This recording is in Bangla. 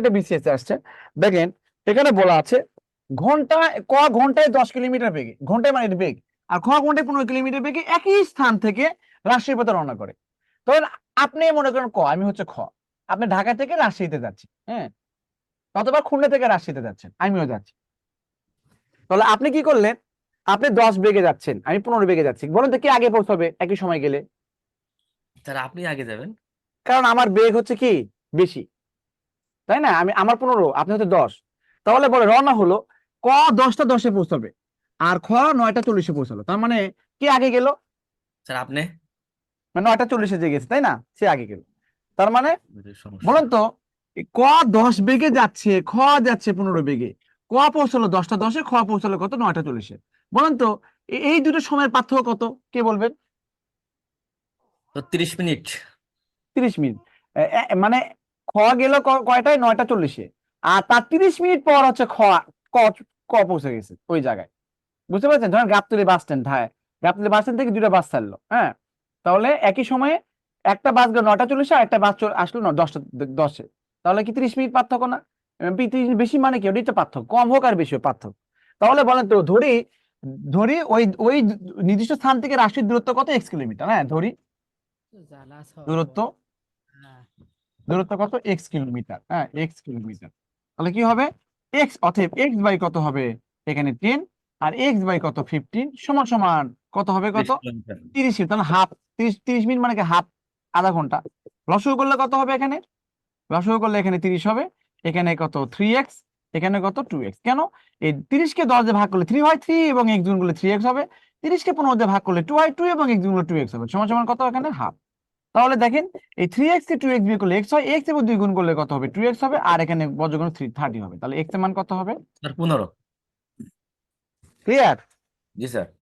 এটা বিসিএস আসছে। দেখেন এখানে বলা আছে ঘন্টায় 10 কিলোমিটার বেগে, ঘন্টায় মানে বেগ, আর ঘন্টায় 15 কিলোমিটার বেগে একই স্থান থেকে রাজশাহীর পথে রওনা করে। তখন আপনি মনে করেন আমি হচ্ছে আপনি ঢাকা থেকে রাজশাহীতে যাচ্ছেন, হ্যাঁ, অথবা খুলনা থেকে রাজশাহীতে যাচ্ছেন, আমিও যাচ্ছি। তাহলে আপনি কি করলেন, আপনি 10 বেগে যাচ্ছেন, আমি 15 বেগে যাচ্ছি, বলুন তো কে আগে পৌঁছাবে একই সময় গেলে? স্যার আপনি আগে যাবেন। কারণ আমার বেগ হচ্ছে কি বেশি, তাই না? আমার 15, আপনি হচ্ছে 10। তাহলে বলে রওনা হলো, 10টা 10-এ পৌঁছাবে, আর 9টা 40-এ পৌঁছালো। তার মানে কে আগে গেল? স্যার আপনি। মানে 9টা 40-এ যে গেছে, তাই না, সে আগে গেল। তার মানে সমস্যা। বলেন তো, এই 10 বেগে যাচ্ছে, যাচ্ছে 15 বেগে, পৌঁছালো 10টা 10-এ, পৌঁছালো কত? 9টা 40-এ। বলেন তো এই দুটো সময়ের পার্থক্য কত, কে বলবেন? তো 30 মিনিট। 30 মিনিট। মানে গেল কয়টায়? 9টা 40-এ, আর তার 30 মিনিট পর হচ্ছে ক পৌঁছে গেছে ওই জায়গায়। বুঝতে পারছেন? ধরেন গাবতলী বাস স্ট্যান্ড, হ্যাঁ, গাবতলী বাস স্ট্যান্ড থেকে দুটো বাস ছাড়লো, হ্যাঁ, তাহলে একই সময়ে একটা বাস গেল 9টা 40-এ, আর একটা বাস আসলো 10টা 10-এ। তাহলে কি 30 মিনিট পার্থক্য না? 30 বেশি মানে কি? ওটাই তো পার্থক্য, কম হোক আর বেশি হোক পার্থক্য। তাহলে বলেন তো, ধরি ধরি ওই নির্দিষ্ট স্থান থেকে রাষ্ট্রীয় দূরত্ব কত? x কিলোমিটার, হ্যাঁ, ধরি দূরত্ব দূরত্ব কত? x কিলোমিটার, হ্যাঁ, x কিলোমিটার। তাহলে কি হবে? অতএব এক্স বাই কত হবে এখানে 10, আর এক্স বাই কত 15, সমান সমান কত হবে? কত? 30 কিলোমিটার। 30। তাহলে হাফ। 30 মিনিট মানে কি? হাফ, আধা ঘন্টা। লসগু করলে কত হবে এখানে? লসগু করলে এখানে 30 হবে, এখানে কত 3x, এখানে কত 2x। কেন? এই 30-কে 10 দিয়ে ভাগ করলে 3 হয়, 3 এবং x গুণ করলে 3x হবে। 30-কে 15 দিয়ে ভাগ করলে 2 হয়, 2 এবং x গুণ করলে 2x হবে, সমান সমান কত এখানে? হাফ। তাহলে দেখেন, এই 3x কে 2x বিয়োগ করলে x হয়, x এবং 2 গুণ করলে কত হবে? 2x হবে, আর এখানে বজ্রগুণ 30 হবে। তাহলে x এর মান কত হবে? স্যার 15। ক্লিয়ার? জি স্যার।